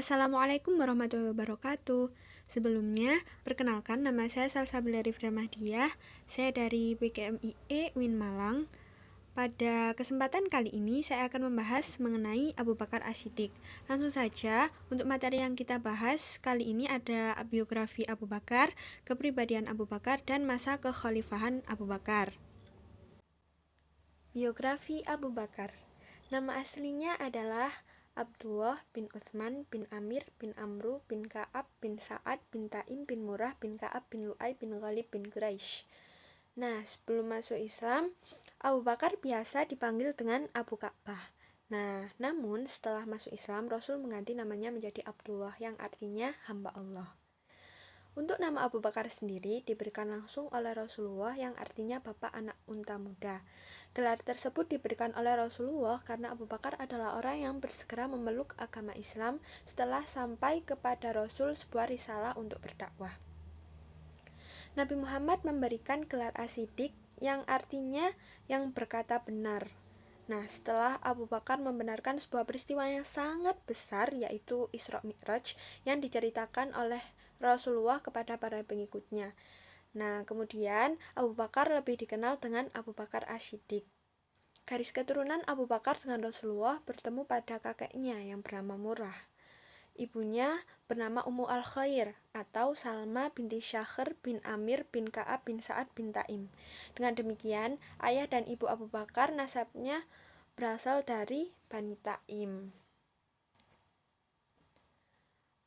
Assalamualaikum warahmatullahi wabarakatuh. Sebelumnya, perkenalkan nama saya Salsabila Rifda Mahdiah. Saya dari PKMIE UIN Malang. Pada kesempatan kali ini saya akan membahas mengenai Abu Bakar As-Siddiq. Langsung saja, untuk materi yang kita bahas kali ini ada biografi Abu Bakar, kepribadian Abu Bakar, dan masa kekhalifahan Abu Bakar. Biografi Abu Bakar. Nama aslinya adalah Abdullah bin Utsman bin Amir bin Amru bin Ka'ab bin Sa'ad bin Taim bin Murrah bin Ka'ab bin Lu'ay bin Ghalib bin Quraisy. Nah, sebelum masuk Islam, Abu Bakar biasa dipanggil dengan Abu Ka'bah. Nah, namun setelah masuk Islam, Rasul mengganti namanya menjadi Abdullah yang artinya hamba Allah. Untuk nama Abu Bakar sendiri diberikan langsung oleh Rasulullah yang artinya bapak anak unta muda. Gelar tersebut diberikan oleh Rasulullah karena Abu Bakar adalah orang yang bersegera memeluk agama Islam setelah sampai kepada Rasul sebuah risalah untuk berdakwah. Nabi Muhammad memberikan gelar As-Siddiq yang artinya yang berkata benar. Nah, setelah Abu Bakar membenarkan sebuah peristiwa yang sangat besar, yaitu Isra Mi'raj, yang diceritakan oleh Rasulullah kepada para pengikutnya. Nah, kemudian Abu Bakar lebih dikenal dengan Abu Bakar As-Siddiq. Garis keturunan Abu Bakar dengan Rasulullah bertemu pada kakeknya yang bernama Murrah. Ibunya bernama Ummu Al-Khair atau Salma binti Syakhr bin Amir bin Ka'ab bin Sa'ad bin Taim. Dengan demikian, ayah dan ibu Abu Bakar nasabnya berasal dari Bani Taim.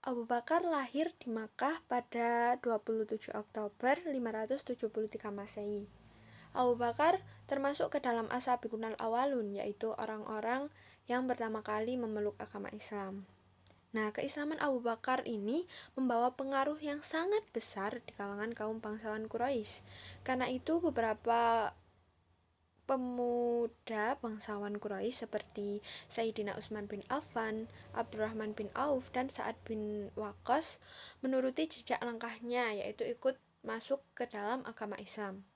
Abu Bakar lahir di Makkah pada 27 Oktober 573 Masehi. Abu Bakar termasuk ke dalam as-sabiqunal awalun, yaitu orang-orang yang pertama kali memeluk agama Islam. Nah, keislaman Abu Bakar ini membawa pengaruh yang sangat besar di kalangan kaum bangsawan Quraisy. Karena itu beberapa pemuda bangsawan Quraisy seperti Sayyidina Utsman bin Affan, Abdurrahman bin Auf, dan Sa'ad bin Waqqas menuruti jejak langkahnya, yaitu ikut masuk ke dalam agama Islam.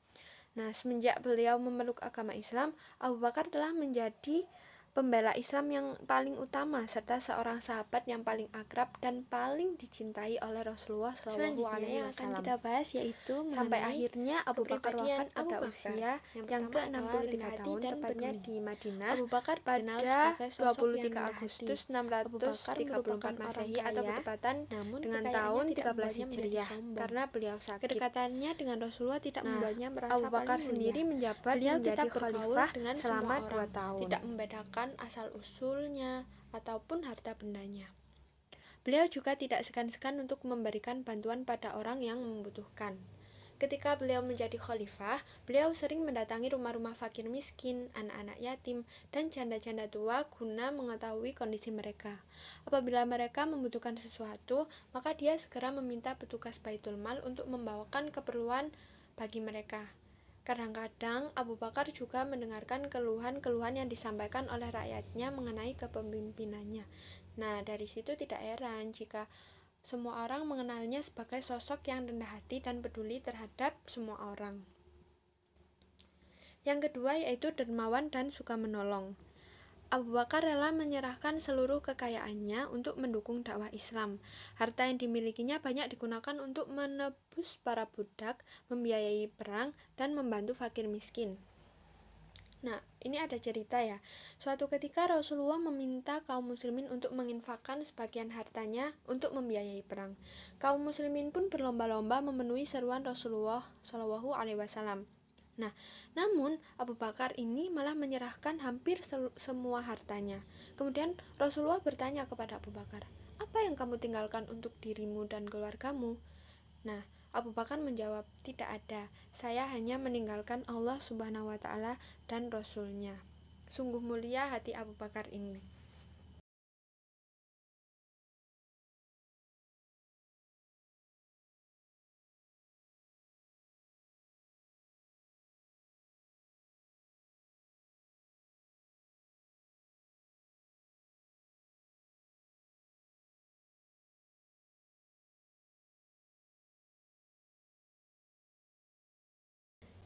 Nah, semenjak beliau memeluk agama Islam, Abu Bakar telah menjadi pembela Islam yang paling utama serta seorang sahabat yang paling akrab dan paling dicintai oleh Rasulullah SAW. Yang akan kita bahas yaitu sampai akhirnya Abu Bakar wafat pada usia yang ke-63 tahun, tepatnya di Madinah. Abu Bakar pada 23 Agustus 634 Masehi atau bertepatan dengan tahun 13 Hijriah karena beliau sakit. Kedekatannya dengan Rasulullah tidak membuatnya merasa Abu Bakar sendiri menjabat menjadi khalifah selama 2 tahun. Tidak membedakan asal-usulnya ataupun harta bendanya. Beliau juga tidak segan-segan untuk memberikan bantuan pada orang yang membutuhkan. Ketika beliau menjadi khalifah, beliau sering mendatangi rumah-rumah fakir miskin, anak-anak yatim, dan janda-janda tua guna mengetahui kondisi mereka. Apabila mereka membutuhkan sesuatu, maka dia segera meminta petugas Baitul Mal untuk membawakan keperluan bagi mereka. Kadang-kadang Abu Bakar juga mendengarkan keluhan-keluhan yang disampaikan oleh rakyatnya mengenai kepemimpinannya. Nah, dari situ tidak heran jika semua orang mengenalnya sebagai sosok yang rendah hati dan peduli terhadap semua orang. Yang kedua yaitu dermawan dan suka menolong. Abu Bakar rela menyerahkan seluruh kekayaannya untuk mendukung dakwah Islam. Harta yang dimilikinya banyak digunakan untuk menebus para budak, membiayai perang, dan membantu fakir miskin. Nah, ini ada cerita ya. Suatu ketika Rasulullah meminta kaum muslimin untuk menginfakkan sebagian hartanya untuk membiayai perang. Kaum muslimin pun berlomba-lomba memenuhi seruan Rasulullah SAW. Nah, namun Abu Bakar ini malah menyerahkan hampir semua hartanya. Kemudian Rasulullah bertanya kepada Abu Bakar, "Apa yang kamu tinggalkan untuk dirimu dan keluargamu?" Nah, Abu Bakar menjawab, "Tidak ada. Saya hanya meninggalkan Allah Subhanahu wa taala dan Rasul-Nya." Sungguh mulia hati Abu Bakar ini.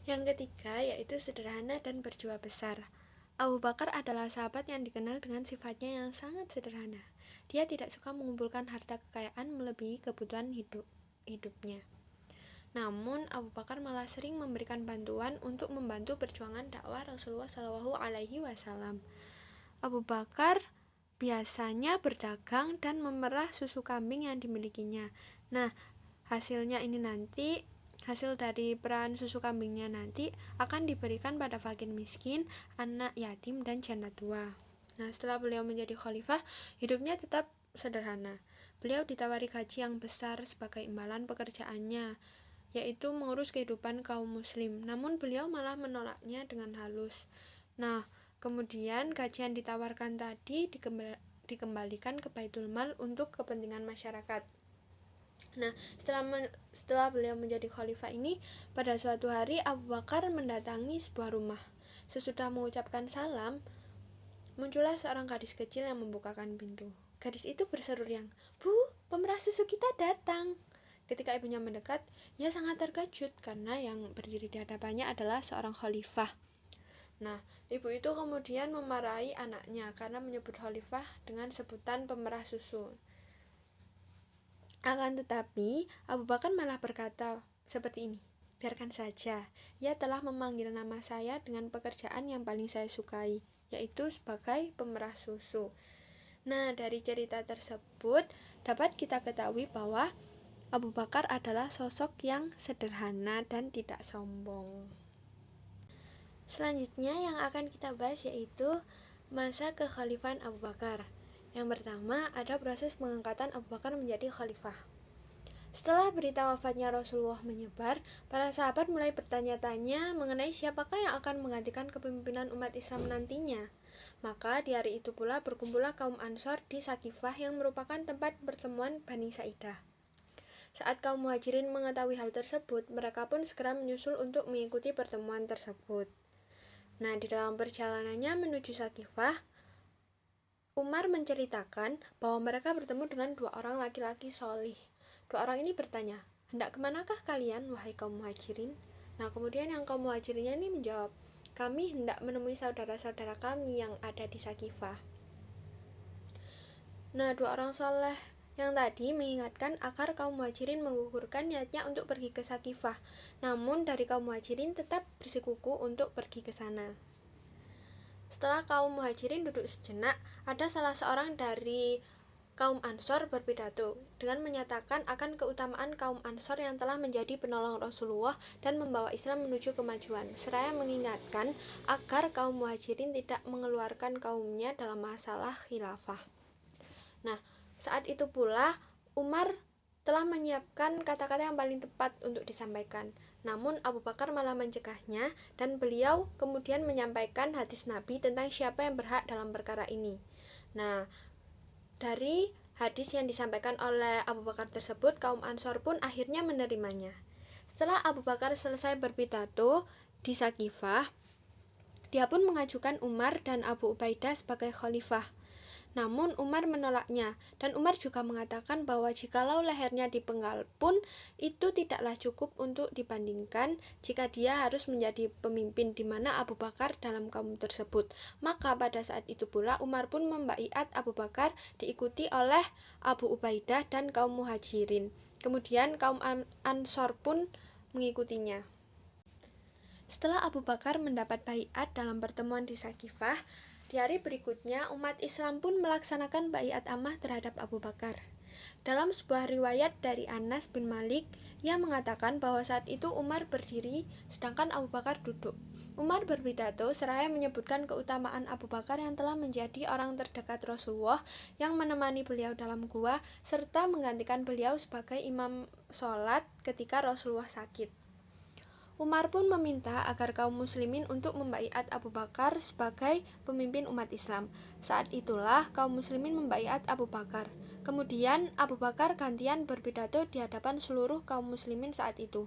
Yang ketiga yaitu sederhana dan berjiwa besar. Abu Bakar adalah sahabat yang dikenal dengan sifatnya yang sangat sederhana. Dia tidak suka mengumpulkan harta kekayaan melebihi kebutuhan hidupnya. Namun Abu Bakar malah sering memberikan bantuan untuk membantu perjuangan dakwah Rasulullah Shallallahu Alaihi Wasallam. Abu Bakar biasanya berdagang dan memerah susu kambing yang dimilikinya. Nah, hasil dari peran susu kambingnya nanti akan diberikan pada fakir miskin, anak yatim, dan janda tua. Nah, setelah beliau menjadi khalifah, hidupnya tetap sederhana. Beliau ditawari gaji yang besar sebagai imbalan pekerjaannya, yaitu mengurus kehidupan kaum muslim. Namun beliau malah menolaknya dengan halus. Nah, kemudian gaji yang ditawarkan tadi dikembalikan ke Baitul Mal untuk kepentingan masyarakat. Nah, setelah beliau menjadi khalifah ini, pada suatu hari Abu Bakar mendatangi sebuah rumah. Sesudah mengucapkan salam, muncullah seorang gadis kecil yang membukakan pintu. Gadis itu berseru riang, "Bu, pemerah susu kita datang." Ketika ibunya mendekat, ia sangat terkejut karena yang berdiri di hadapannya adalah seorang khalifah. Nah, ibu itu kemudian memarahi anaknya karena menyebut khalifah dengan sebutan pemerah susu. Akan tetapi, Abu Bakar malah berkata seperti ini, "Biarkan saja, ia telah memanggil nama saya dengan pekerjaan yang paling saya sukai, yaitu sebagai pemerah susu." Nah, dari cerita tersebut dapat kita ketahui bahwa Abu Bakar adalah sosok yang sederhana dan tidak sombong. Selanjutnya yang akan kita bahas yaitu masa kekhalifahan Abu Bakar. Yang pertama, ada proses pengangkatan Abu Bakar menjadi khalifah. Setelah berita wafatnya Rasulullah menyebar, para sahabat mulai bertanya-tanya mengenai siapakah yang akan menggantikan kepemimpinan umat Islam nantinya. Maka di hari itu pula berkumpullah kaum Ansor di Sakifah yang merupakan tempat pertemuan Bani Sa'idah. Saat kaum Muhajirin mengetahui hal tersebut, mereka pun segera menyusul untuk mengikuti pertemuan tersebut. Nah, di dalam perjalanannya menuju Sakifah, Umar menceritakan bahwa mereka bertemu dengan dua orang laki-laki solih. Dua orang ini bertanya, "Hendak kemanakah kalian, wahai kaum Muhajirin?" Nah, kemudian yang kaum Muhajirinnya ini menjawab, "Kami hendak menemui saudara-saudara kami yang ada di Sakifah." Nah, dua orang soleh yang tadi mengingatkan agar kaum Muhajirin menggugurkan niatnya untuk pergi ke Sakifah. Namun dari kaum Muhajirin tetap bersikukuh untuk pergi ke sana. Setelah kaum Muhajirin duduk sejenak, ada salah seorang dari kaum Ansor berpidato dengan menyatakan akan keutamaan kaum Ansor yang telah menjadi penolong Rasulullah dan membawa Islam menuju kemajuan, seraya mengingatkan agar kaum Muhajirin tidak mengeluarkan kaumnya dalam masalah khilafah. Nah, saat itu pula Umar telah menyiapkan kata-kata yang paling tepat untuk disampaikan. Namun Abu Bakar malah mencegahnya dan beliau kemudian menyampaikan hadis Nabi tentang siapa yang berhak dalam perkara ini. Nah, dari hadis yang disampaikan oleh Abu Bakar tersebut, kaum Ansor pun akhirnya menerimanya. Setelah Abu Bakar selesai berpidato di Sakifah, dia pun mengajukan Umar dan Abu Ubaidah sebagai khalifah. Namun Umar menolaknya, dan Umar juga mengatakan bahwa jikalau lehernya dipenggal pun itu tidaklah cukup untuk dibandingkan jika dia harus menjadi pemimpin di mana Abu Bakar dalam kaum tersebut. Maka pada saat itu pula Umar pun membaiat Abu Bakar diikuti oleh Abu Ubaidah dan kaum Muhajirin. Kemudian kaum Ansor pun mengikutinya. Setelah Abu Bakar mendapat baiat dalam pertemuan di Sakifah, di hari berikutnya, umat Islam pun melaksanakan baiat amah terhadap Abu Bakar. Dalam sebuah riwayat dari Anas bin Malik, ia mengatakan bahwa saat itu Umar berdiri, sedangkan Abu Bakar duduk. Umar berpidato seraya menyebutkan keutamaan Abu Bakar yang telah menjadi orang terdekat Rasulullah yang menemani beliau dalam gua, serta menggantikan beliau sebagai imam sholat ketika Rasulullah sakit. Umar pun meminta agar kaum muslimin untuk membaiat Abu Bakar sebagai pemimpin umat Islam. Saat itulah kaum muslimin membaiat Abu Bakar. Kemudian Abu Bakar gantian berpidato di hadapan seluruh kaum muslimin saat itu.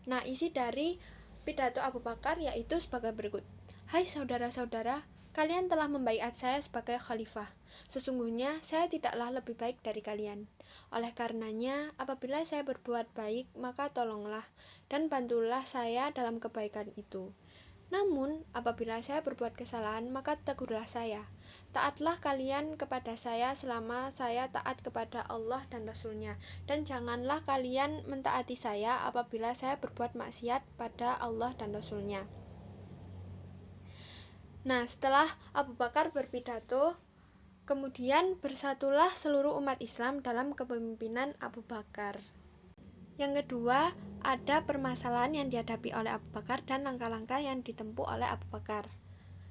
Nah, isi dari pidato Abu Bakar yaitu sebagai berikut. "Hai saudara-saudara, kalian telah membaiat saya sebagai khalifah. Sesungguhnya saya tidaklah lebih baik dari kalian. Oleh karenanya, apabila saya berbuat baik, maka tolonglah dan bantulah saya dalam kebaikan itu. Namun, apabila saya berbuat kesalahan, maka tegurlah saya. Taatlah kalian kepada saya selama saya taat kepada Allah dan Rasul-Nya. Dan janganlah kalian mentaati saya apabila saya berbuat maksiat pada Allah dan Rasul-Nya. Nah, setelah Abu Bakar berpidato, kemudian bersatulah seluruh umat Islam dalam kepemimpinan Abu Bakar. Yang kedua, ada permasalahan yang dihadapi oleh Abu Bakar dan langkah-langkah yang ditempuh oleh Abu Bakar.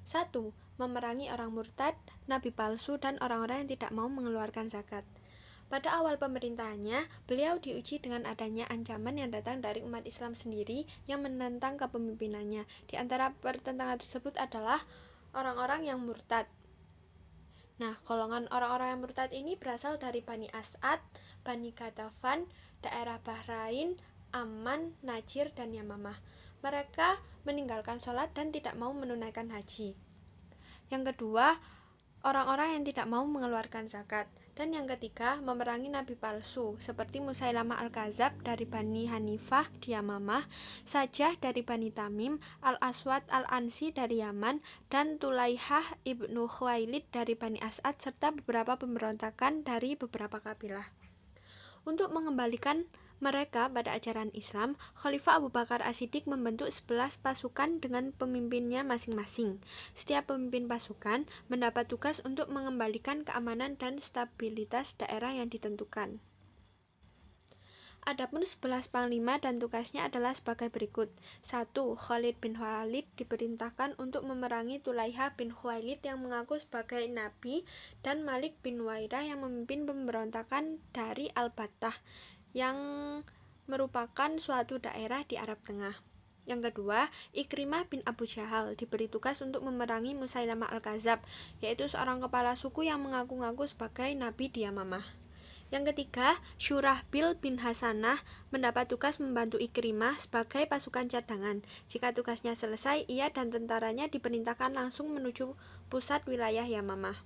1. Memerangi orang murtad, nabi palsu, dan orang-orang yang tidak mau mengeluarkan zakat. Pada awal pemerintahannya, beliau diuji dengan adanya ancaman yang datang dari umat Islam sendiri yang menentang kepemimpinannya. Di antara pertentangan tersebut adalah orang-orang yang murtad. Nah, golongan orang-orang yang murtad ini berasal dari Bani As'ad, Bani Ghatafan, daerah Bahrain, Aman, Najir, dan Yamamah. Mereka meninggalkan sholat dan tidak mau menunaikan haji. Yang kedua, orang-orang yang tidak mau mengeluarkan zakat. Dan yang ketiga, memerangi nabi palsu seperti Musailamah al-Kadzab dari Bani Hanifah di Yamamah, Sajah dari Bani Tamim, Al-Aswad al-Ansi dari Yaman, dan Tulaihah ibnu Khuwailid dari Bani As'ad, serta beberapa pemberontakan dari beberapa kabilah. Untuk mengembalikan mereka pada ajaran Islam, Khalifah Abu Bakar As-Siddiq membentuk 11 pasukan dengan pemimpinnya masing-masing. Setiap pemimpin pasukan mendapat tugas untuk mengembalikan keamanan dan stabilitas daerah yang ditentukan. Adapun 11 panglima dan tugasnya adalah sebagai berikut. 1. Khalid bin Walid diperintahkan untuk memerangi Tulaihah bin Khuwailid yang mengaku sebagai nabi, dan Malik bin Wairah yang memimpin pemberontakan dari Al-Battah yang merupakan suatu daerah di Arab Tengah. Yang kedua, Ikrimah bin Abu Jahal diberi tugas untuk memerangi Musailamah al-Kadzab, yaitu seorang kepala suku yang mengaku-ngaku sebagai nabi di Yamamah. Yang ketiga, Syurahbil bin Hasanah mendapat tugas membantu Ikrimah sebagai pasukan cadangan. Jika tugasnya selesai, ia dan tentaranya diperintahkan langsung menuju pusat wilayah Yamamah.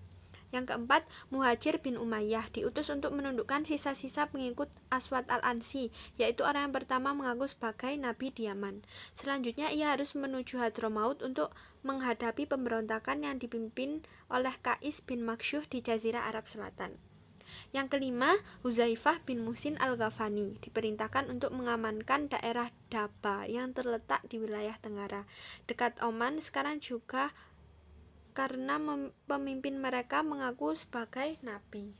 Yang keempat, Muhajir bin Umayyah diutus untuk menundukkan sisa-sisa pengikut Aswad al-Ansi, yaitu orang yang pertama mengaku sebagai nabi di Yaman. Selanjutnya ia harus menuju Hadramaut untuk menghadapi pemberontakan yang dipimpin oleh Qais bin Maksyuh di Jazirah Arab Selatan. Yang kelima, Huzaifah bin Muhsin al-Ghafani diperintahkan untuk mengamankan daerah Daba yang terletak di wilayah Tenggara dekat Oman sekarang juga, karena pemimpin mereka mengaku sebagai nabi.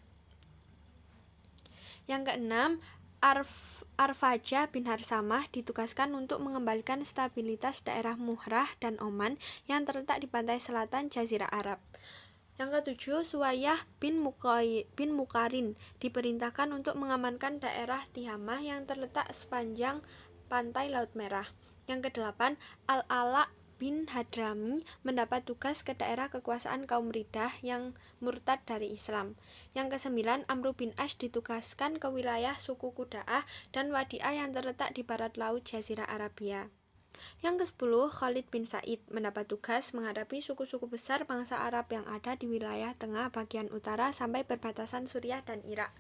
Yang keenam, Arfajah bin Harsamah ditugaskan untuk mengembalikan stabilitas daerah Muhrah dan Oman yang terletak di pantai selatan Jazirah Arab. Yang ketujuh, Suwayyah bin Mukarin diperintahkan untuk mengamankan daerah Tihamah yang terletak sepanjang pantai Laut Merah. Yang kedelapan, Al-Ala bin Hadrami mendapat tugas ke daerah kekuasaan kaum Ridah yang murtad dari Islam. Yang kesembilan, Amru bin Ash ditugaskan ke wilayah suku Kuda'ah dan Wadi'ah yang terletak di barat laut Jazirah Arabia. Yang ke-10, Khalid bin Said mendapat tugas menghadapi suku-suku besar bangsa Arab yang ada di wilayah tengah bagian utara sampai perbatasan Suriah dan Irak.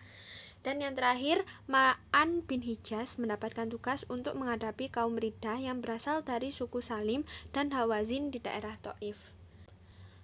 Dan yang terakhir, Ma'an bin Hijaz mendapatkan tugas untuk menghadapi kaum Ridah yang berasal dari suku Salim dan Hawazin di daerah Taif.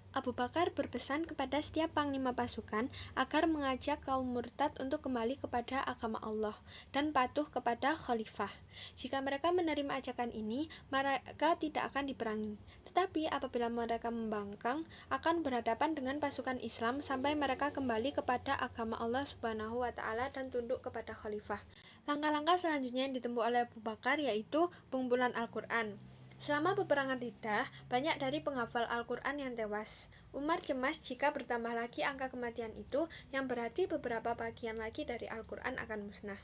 Abu Bakar berpesan kepada setiap panglima pasukan agar mengajak kaum murtad untuk kembali kepada agama Allah dan patuh kepada khalifah. Jika mereka menerima ajakan ini, mereka tidak akan diperangi. Tetapi apabila mereka membangkang, akan berhadapan dengan pasukan Islam sampai mereka kembali kepada agama Allah Subhanahu wa Ta'ala dan tunduk kepada khalifah. Langkah-langkah selanjutnya yang ditempuh oleh Abu Bakar yaitu pengumpulan Al-Quran. Selama peperangan Riddah, banyak dari penghafal Al-Quran yang tewas. Umar cemas jika bertambah lagi angka kematian itu, yang berarti beberapa bagian lagi dari Al-Quran akan musnah.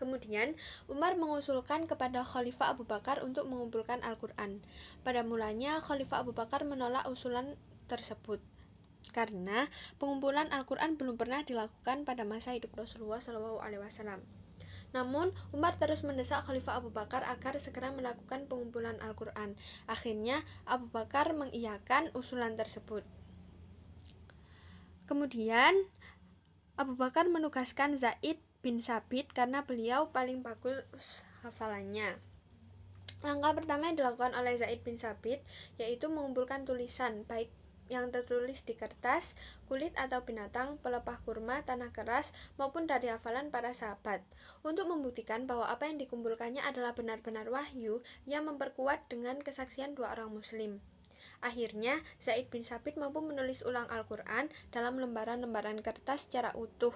Kemudian, Umar mengusulkan kepada Khalifah Abu Bakar untuk mengumpulkan Al-Quran. Pada mulanya, Khalifah Abu Bakar menolak usulan tersebut, karena pengumpulan Al-Quran belum pernah dilakukan pada masa hidup Rasulullah SAW. Namun, Umar terus mendesak Khalifah Abu Bakar agar segera melakukan pengumpulan Al-Quran. Akhirnya, Abu Bakar mengiyakan usulan tersebut. Kemudian, Abu Bakar menugaskan Zaid bin Sabit karena beliau paling bagus hafalannya. Langkah pertama yang dilakukan oleh Zaid bin Sabit yaitu mengumpulkan tulisan, baik yang tertulis di kertas, kulit atau binatang, pelepah kurma, tanah keras, maupun dari hafalan para sahabat, untuk membuktikan bahwa apa yang dikumpulkannya adalah benar-benar wahyu yang memperkuat dengan kesaksian dua orang muslim. Akhirnya, Zaid bin Sabit mampu menulis ulang Al-Quran dalam lembaran-lembaran kertas secara utuh,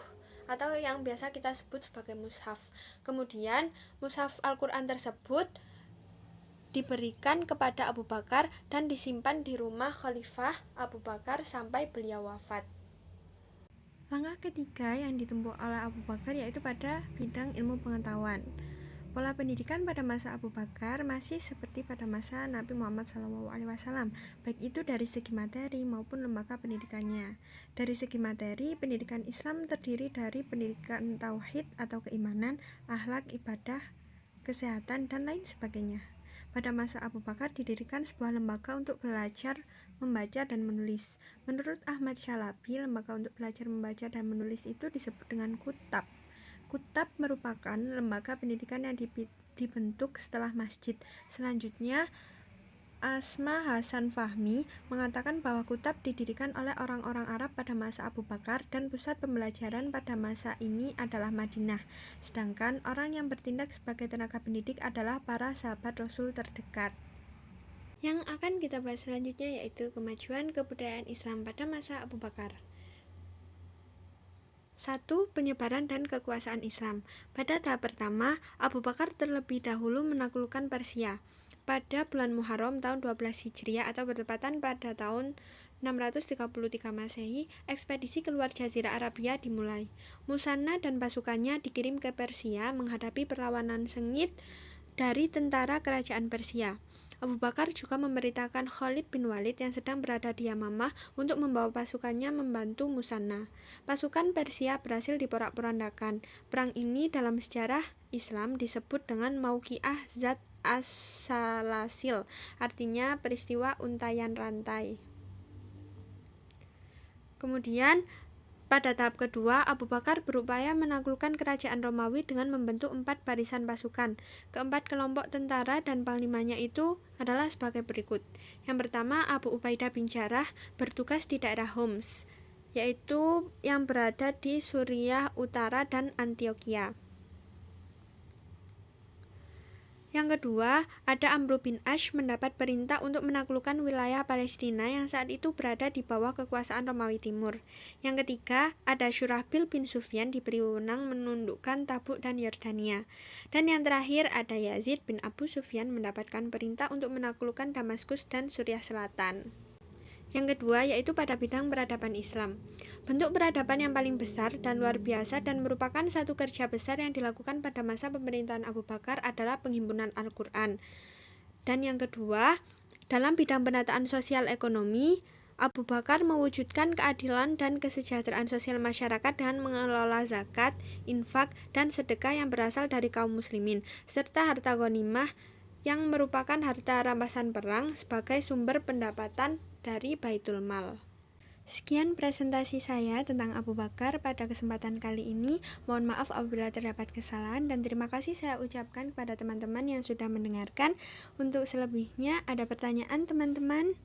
atau yang biasa kita sebut sebagai mushaf. Kemudian, mushaf Al-Quran tersebut diberikan kepada Abu Bakar dan disimpan di rumah Khalifah Abu Bakar sampai beliau wafat. Langkah ketiga yang ditempuh oleh Abu Bakar yaitu pada bidang ilmu pengetahuan. Pola pendidikan pada masa Abu Bakar masih seperti pada masa Nabi Muhammad SAW, baik itu dari segi materi maupun lembaga pendidikannya. Dari segi materi, pendidikan Islam terdiri dari pendidikan tauhid atau keimanan, akhlak, ibadah, kesehatan, dan lain sebagainya. Pada masa Abu Bakar didirikan sebuah lembaga untuk belajar membaca dan menulis. Menurut Ahmad Syalabi, lembaga untuk belajar membaca dan menulis itu disebut dengan kutab. Kutab merupakan lembaga pendidikan yang dibentuk setelah masjid. Selanjutnya, Asma Hasan Fahmi mengatakan bahwa kutab didirikan oleh orang-orang Arab pada masa Abu Bakar dan pusat pembelajaran pada masa ini adalah Madinah. Sedangkan orang yang bertindak sebagai tenaga pendidik adalah para sahabat Rasul terdekat. Yang akan kita bahas selanjutnya yaitu kemajuan kebudayaan Islam pada masa Abu Bakar. 1. Penyebaran dan kekuasaan Islam. Pada tahap pertama, Abu Bakar terlebih dahulu menaklukkan Persia. Pada bulan Muharram tahun 12 Hijriah atau bertepatan pada tahun 633 Masehi, ekspedisi keluar Jazirah Arabia dimulai. Musanna dan pasukannya dikirim ke Persia menghadapi perlawanan sengit dari tentara kerajaan Persia. Abu Bakar juga memerintahkan Khalid bin Walid yang sedang berada di Yamamah untuk membawa pasukannya membantu Musanna. Pasukan Persia berhasil diporak-porandakan. Perang ini dalam sejarah Islam disebut dengan Mauqi'ah Zat As-Salasil, artinya peristiwa untayan rantai. Kemudian pada tahap kedua, Abu Bakar berupaya menaklukkan kerajaan Romawi dengan membentuk 4 barisan pasukan. Keempat kelompok tentara dan panglimanya itu adalah sebagai berikut. Yang pertama, Abu Ubaidah bin Jarrah bertugas di daerah Homs, yaitu yang berada di Suriah Utara dan Antioquia. Yang kedua, ada Amr bin Ash mendapat perintah untuk menaklukkan wilayah Palestina yang saat itu berada di bawah kekuasaan Romawi Timur. Yang ketiga, ada Syurahbil bin Sufyan diberi wewenang menundukkan Tabuk dan Yordania. Dan yang terakhir, ada Yazid bin Abu Sufyan mendapatkan perintah untuk menaklukkan Damaskus dan Suriah Selatan. Yang kedua, yaitu pada bidang peradaban Islam. Bentuk peradaban yang paling besar dan luar biasa dan merupakan satu kerja besar yang dilakukan pada masa pemerintahan Abu Bakar adalah penghimpunan Al-Quran. Dan yang kedua, dalam bidang penataan sosial ekonomi, Abu Bakar mewujudkan keadilan dan kesejahteraan sosial masyarakat dengan mengelola zakat, infak, dan sedekah yang berasal dari kaum muslimin, serta harta ghanimah yang merupakan harta rampasan perang sebagai sumber pendapatan dari Baitul Mal. Sekian presentasi saya tentang Abu Bakar pada kesempatan kali ini. Mohon maaf apabila terdapat kesalahan dan terima kasih saya ucapkan kepada teman-teman yang sudah mendengarkan. Untuk selebihnya, ada pertanyaan teman-teman?